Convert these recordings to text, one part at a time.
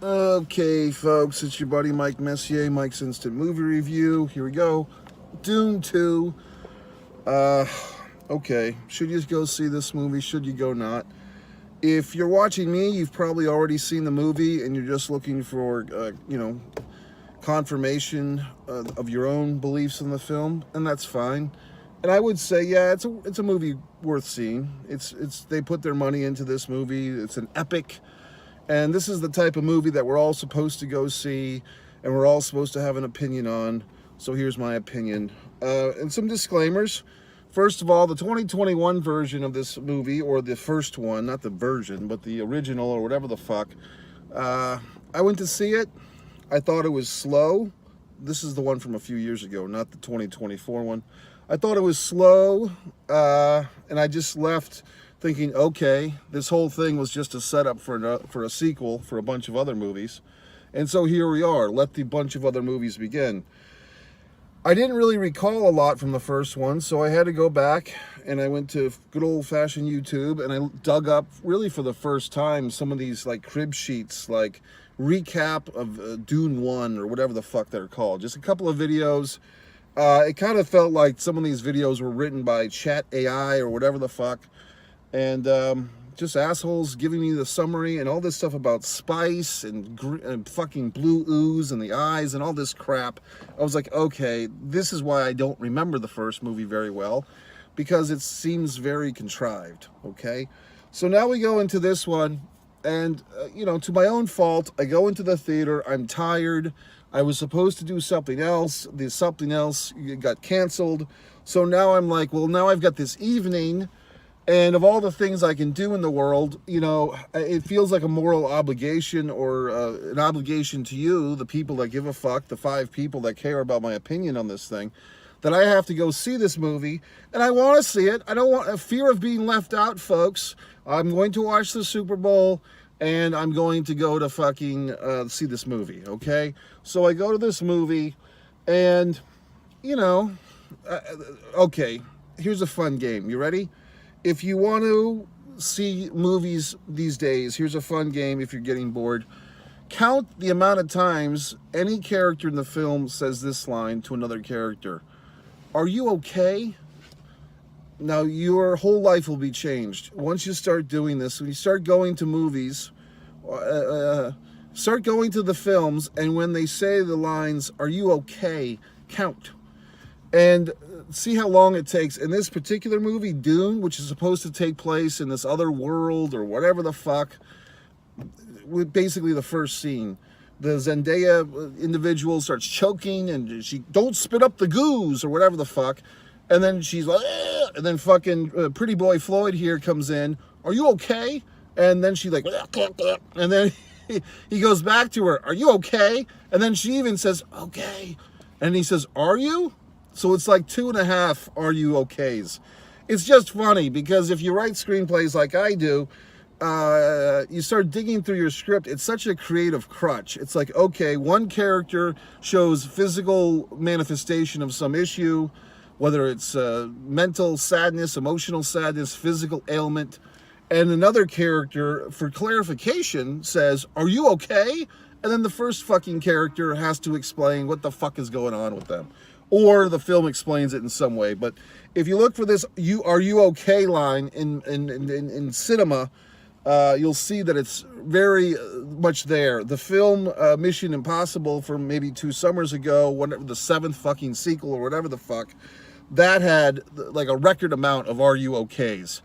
Okay, folks, it's your buddy Mike Messier, Mike's Instant Movie Review. Here we go. Dune 2. Uh, okay, should you go see this movie? Should you go not? If you're watching me, you've probably already seen the movie and you're just looking for, confirmation of your own beliefs in the film, and that's fine. And I would say, yeah, it's a movie worth seeing. They put their money into this movie. It's an epic. And this is the type of movie that we're all supposed to go see and we're all supposed to have an opinion on. So here's my opinion. And some disclaimers. First of all, the 2021 version of this movie, or the first one, not the version, but the original or whatever the fuck, I went to see it. I thought it was slow. This is the one from a few years ago, not the 2024 one. I thought it was slow, and I just left thinking, okay, this whole thing was just a setup for a sequel for a bunch of other movies. And so here we are, let the bunch of other movies begin. I didn't really recall a lot from the first one, so I had to go back and I went to good old-fashioned YouTube and I dug up, really for the first time, some of these like crib sheets, like recap of Dune 1 or whatever the fuck they're called. Just a couple of videos. It kind of felt like some of these videos were written by Chat AI or whatever the fuck. And just assholes giving me the summary and all this stuff about spice and fucking blue ooze and the eyes and all this crap. I was like, okay, this is why I don't remember the first movie very well, because it seems very contrived, okay? So now we go into this one, and, to my own fault, I go into the theater, I'm tired, I was supposed to do something else, the something else got canceled, so now I'm like, well, now I've got this evening. And of all the things I can do in the world, it feels like a moral obligation or an obligation to you, the people that give a fuck, the 5 people that care about my opinion on this thing, that I have to go see this movie. And I want to see it. I don't want a fear of being left out, folks. I'm going to watch the Super Bowl and I'm going to go to fucking see this movie, okay? So I go to this movie and, okay, here's a fun game. You ready? If you want to see movies these days, here's a fun game if you're getting bored. Count the amount of times any character in the film says this line to another character. Are you okay? Now, your whole life will be changed. Once you start doing this, when you start going to movies, start going to the films, and when they say the lines, are you okay, count. And see how long it takes. In this particular movie, Dune, which is supposed to take place in this other world or whatever the fuck, with basically the first scene, the Zendaya individual starts choking and she, don't spit up the goose or whatever the fuck. And then she's like, eh, and then fucking Pretty Boy Floyd here comes in. Are you okay? And then she like, and then he goes back to her. Are you okay? And then she even says, okay. And he says, are you? So it's like 2.5 are you okays. It's just funny because if you write screenplays like I do, you start digging through your script. It's such a creative crutch. It's like, okay, one character shows physical manifestation of some issue, whether it's mental sadness, emotional sadness, physical ailment, and another character, for clarification, says, are you okay? And then the first fucking character has to explain what the fuck is going on with them. Or the film explains it in some way. But if you look for this "are you okay" line in cinema, you'll see that it's very much there. The film Mission Impossible from maybe 2 summers ago, whatever, the 7th fucking sequel or whatever the fuck, that had like a record amount of "are you okays."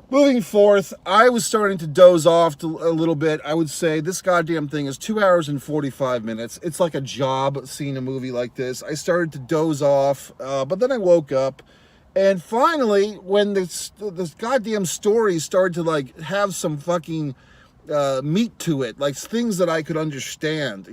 Moving forth, I was starting to doze off a little bit. I would say this goddamn thing is 2 hours and 45 minutes. It's like a job seeing a movie like this. I started to doze off, but then I woke up. And finally, when this goddamn story started to like have some fucking meat to it, like things that I could understand,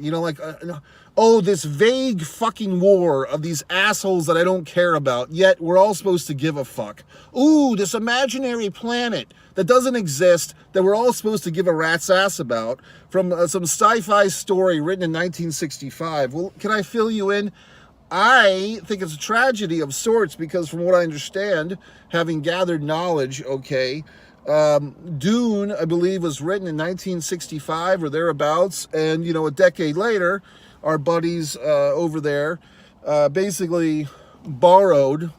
this vague fucking war of these assholes that I don't care about, yet we're all supposed to give a fuck. Ooh, this imaginary planet that doesn't exist that we're all supposed to give a rat's ass about from some sci-fi story written in 1965. Well, can I fill you in? I think it's a tragedy of sorts because from what I understand, having gathered knowledge, okay, Dune, I believe, was written in 1965 or thereabouts, and a decade later, our buddies over there basically borrowed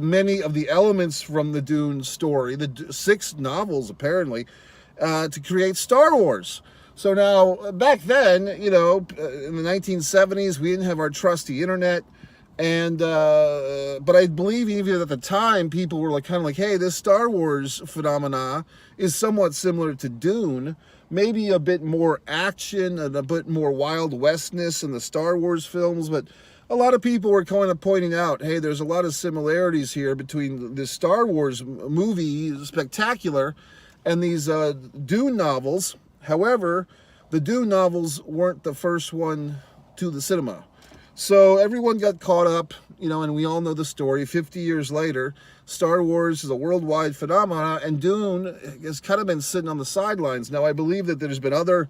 many of the elements from the Dune story, the 6 novels apparently, to create Star Wars. So now, back then, in the 1970s, we didn't have our trusty internet. And but I believe even at the time, people were kind of like, hey, this Star Wars phenomena is somewhat similar to Dune. Maybe a bit more action and a bit more Wild Westness in the Star Wars films. But a lot of people were kind of pointing out, hey, there's a lot of similarities here between this Star Wars movie, spectacular, and these Dune novels. However, the Dune novels weren't the first one to the cinema. So everyone got caught up, and we all know the story. 50 years later, Star Wars is a worldwide phenomenon, and Dune has kind of been sitting on the sidelines. Now, I believe that there's been other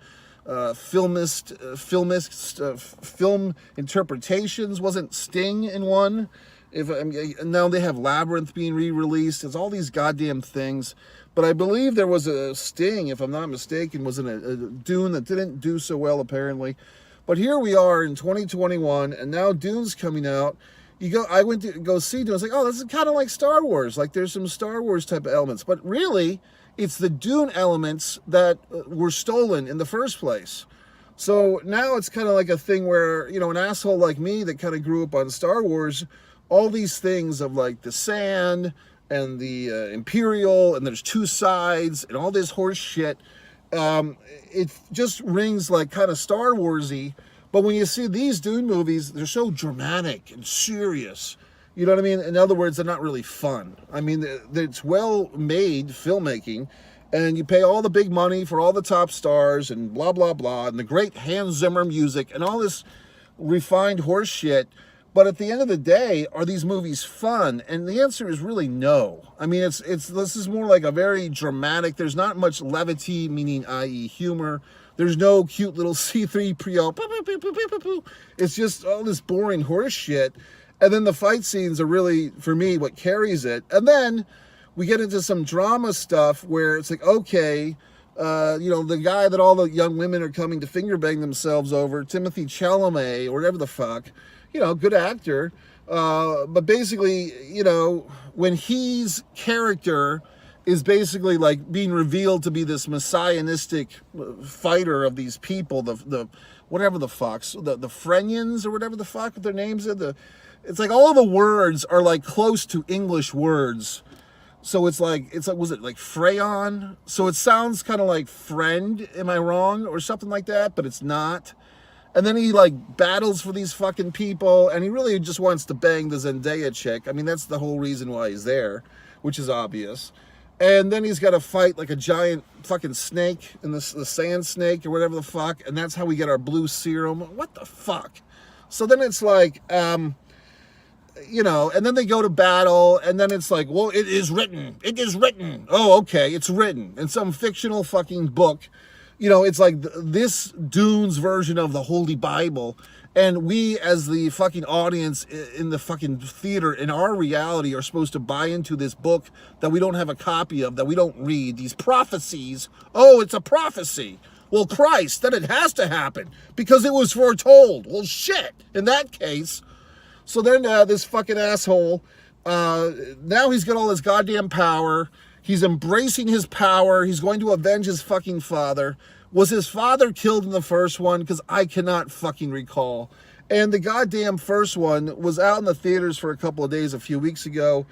film interpretations. Wasn't Sting in one? Now they have Labyrinth being re-released. It's all these goddamn things. But I believe there was a Sting, if I'm not mistaken, was in a Dune that didn't do so well, apparently. But here we are in 2021, and now Dune's coming out. I went to go see Dune. I was like, oh, this is kind of like Star Wars. Like, there's some Star Wars type of elements. But really, it's the Dune elements that were stolen in the first place. So now it's kind of like a thing where, an asshole like me that kind of grew up on Star Wars, all these things of like the sand and the Imperial, and there's 2 sides, and all this horse shit. It just rings like kind of Star Warsy, but when you see these Dune movies, they're so dramatic and serious. You know what I mean? In other words, they're not really fun. I mean, it's well-made filmmaking, and you pay all the big money for all the top stars and blah, blah, blah, and the great Hans Zimmer music and all this refined horse shit. But at the end of the day, are these movies fun? And the answer is really no. I mean, this is more like a very dramatic. There's not much levity, meaning i.e. humor. There's no cute little C-3PO. It's just all this boring horse shit. And then the fight scenes are really, for me, what carries it. And then we get into some drama stuff where it's like, okay, the guy that all the young women are coming to finger bang themselves over, Timothy Chalamet, or whatever the fuck, good actor. But basically, when his character is basically like being revealed to be this messianistic fighter of these people, the whatever the fucks, the Frenians or whatever the fuck their names are. It's like all the words are like close to English words. So it's like, was it like Freyon? So it sounds kind of like friend, am I wrong? Or something like that, but it's not. And then he like battles for these fucking people, and he really just wants to bang the Zendaya chick. I mean, that's the whole reason why he's there, which is obvious. And then he's got to fight like a giant fucking snake, and the sand snake or whatever the fuck, and that's how we get our blue serum. What the fuck? So then it's like, and then they go to battle, and then it's like, well, it is written. It is written. Oh, okay, it's written in some fictional fucking book. It's like this Dune's version of the Holy Bible. And we, as the fucking audience in the fucking theater, in our reality, are supposed to buy into this book that we don't have a copy of, that we don't read. These prophecies. Oh, it's a prophecy. Well, Christ, then it has to happen because it was foretold. Well, shit. In that case. So then this fucking asshole, now he's got all this goddamn power. He's embracing his power. He's going to avenge his fucking father. Was his father killed in the first one? Because I cannot fucking recall. And the goddamn first one was out in the theaters for a couple of days a few weeks ago.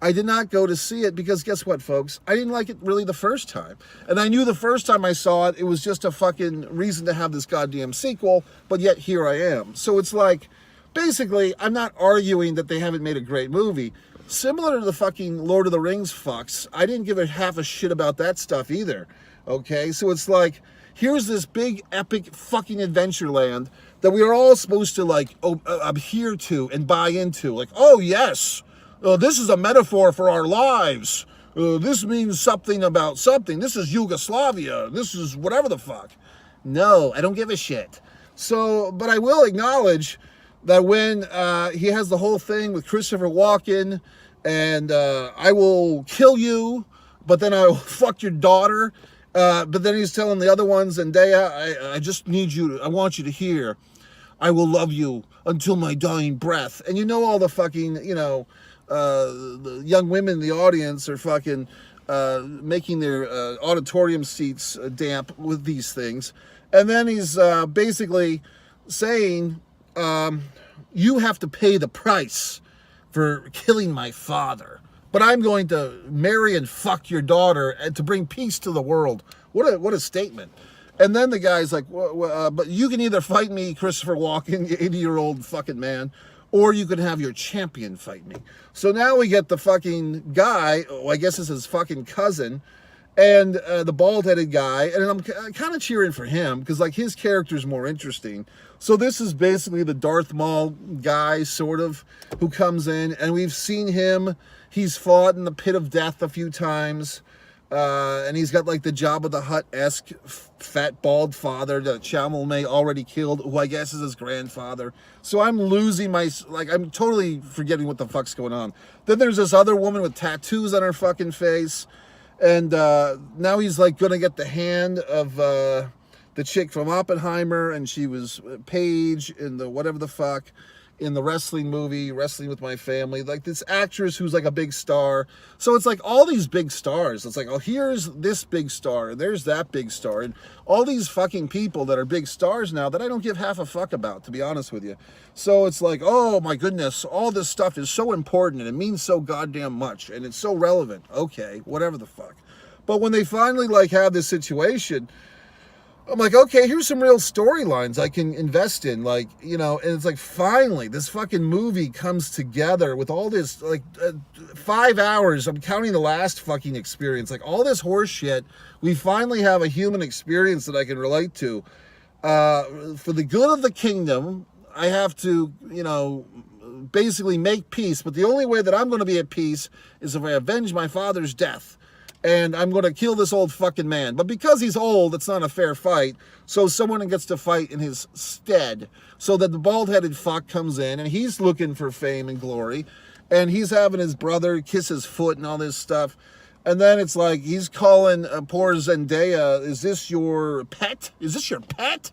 I did not go to see it because guess what, folks? I didn't like it really the first time. And I knew the first time I saw it, it was just a fucking reason to have this goddamn sequel. But yet here I am. So it's like, basically, I'm not arguing that they haven't made a great movie. Similar to the fucking Lord of the Rings fucks, I didn't give a half a shit about that stuff either. Okay, so it's like, here's this big epic fucking adventure land that we are all supposed to like adhere to and buy into. Like, oh yes, this is a metaphor for our lives. This means something about something. This is Yugoslavia. This is whatever the fuck. No, I don't give a shit. So, but I will acknowledge that when he has the whole thing with Christopher Walken and I will kill you, but then I will fuck your daughter. But then he's telling the other ones, Zendaya, I just need you, I want you to hear, I will love you until my dying breath. And you know all the fucking, the young women in the audience are fucking making their auditorium seats damp with these things. And then he's basically saying, you have to pay the price for killing my father, but I'm going to marry and fuck your daughter and to bring peace to the world. What a statement. And then the guy's like, but you can either fight me, Christopher Walken, you 80-year-old fucking man, or you can have your champion fight me. So now we get the fucking guy, I guess it's his fucking cousin, and the bald-headed guy, and I'm kind of cheering for him, because like his character's more interesting. So this is basically the Darth Maul guy, sort of, who comes in, and we've seen him, he's fought in the pit of death a few times, and he's got like the Jabba the Hutt-esque fat bald father that Chalamet already killed, who I guess is his grandfather. So I'm losing I'm totally forgetting what the fuck's going on. Then there's this other woman with tattoos on her fucking face, and now he's like gonna get the hand of the chick from Oppenheimer, and she was Paige in the whatever the fuck, in the wrestling movie, Wrestling with My Family, like this actress who's like a big star. So it's like all these big stars. It's like, oh, here's this big star, and there's that big star, and all these fucking people that are big stars now that I don't give half a fuck about, to be honest with you. So it's like, oh my goodness, all this stuff is so important, and it means so goddamn much, and it's so relevant. Okay, whatever the fuck. But when they finally like have this situation, I'm like, okay, here's some real storylines I can invest in, like, and it's like, finally, this fucking movie comes together with all this, like, 5 hours, I'm counting the last fucking experience, like, all this horse shit, we finally have a human experience that I can relate to. For the good of the kingdom, I have to, basically make peace, but the only way that I'm going to be at peace is if I avenge my father's death. And I'm going to kill this old fucking man. But because he's old, it's not a fair fight. So someone gets to fight in his stead. So that the bald-headed fuck comes in, and he's looking for fame and glory. And he's having his brother kiss his foot and all this stuff. And then it's like, he's calling poor Zendaya, is this your pet? Is this your pet?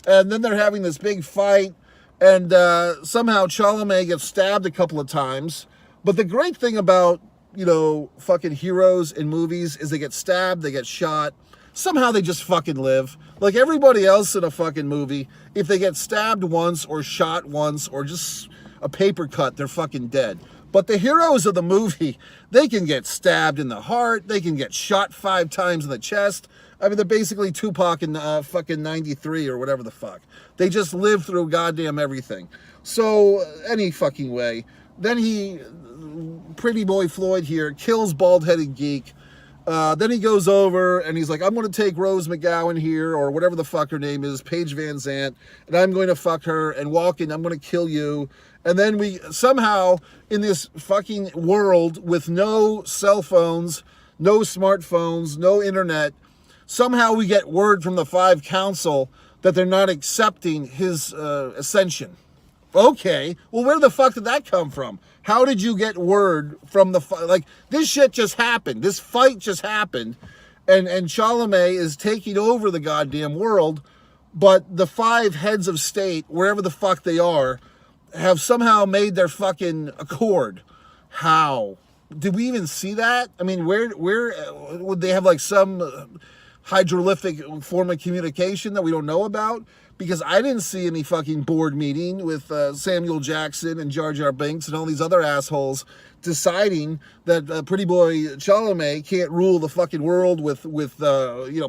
And then they're having this big fight. And somehow Chalamet gets stabbed a couple of times. But the great thing about fucking heroes in movies is they get stabbed, they get shot, somehow they just fucking live. Like everybody else in a fucking movie, if they get stabbed once or shot once or just a paper cut, they're fucking dead. But the heroes of the movie, they can get stabbed in the heart, they can get shot 5 times in the chest. I mean, they're basically Tupac in fucking 93 or whatever the fuck. They just live through goddamn everything. So, any fucking way. Then Pretty Boy Floyd here, kills Bald-Headed Geek. Then he goes over and he's like, I'm going to take Rose McGowan here, or whatever the fuck her name is, Paige Van Zandt, and I'm going to fuck her, and Walken, I'm going to kill you. And then we somehow, in this fucking world with no cell phones, no smartphones, no internet, somehow we get word from the 5 Council that they're not accepting his ascension. Okay, well, where the fuck did that come from? How did you get word from like, this shit just happened. This fight just happened, and Chalamet is taking over the goddamn world, but the 5 heads of state, wherever the fuck they are, have somehow made their fucking accord. How? Did we even see that? I mean, where would they have like some hieroglyphic form of communication that we don't know about? Because I didn't see any fucking board meeting with Samuel Jackson and Jar Jar Binks and all these other assholes deciding that Pretty Boy Chalamet can't rule the fucking world with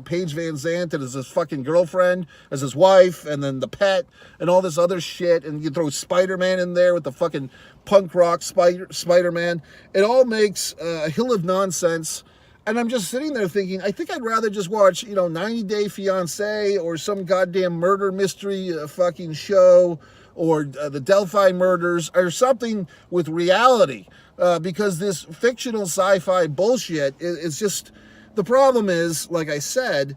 Paige Van Zandt as his fucking girlfriend, as his wife, and then the pet, and all this other shit, and you throw Spider-Man in there with the fucking punk rock Spider-Man. It all makes a hill of nonsense. And I'm just sitting there thinking, I think I'd rather just watch, 90 Day Fiancé or some goddamn murder mystery fucking show, or the Delphi murders, or something with reality. Because this fictional sci-fi bullshit is just, the problem is, like I said,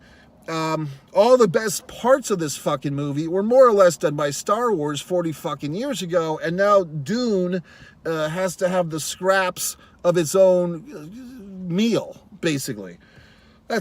all the best parts of this fucking movie were more or less done by Star Wars 40 fucking years ago, and now Dune has to have the scraps of its own meal, basically.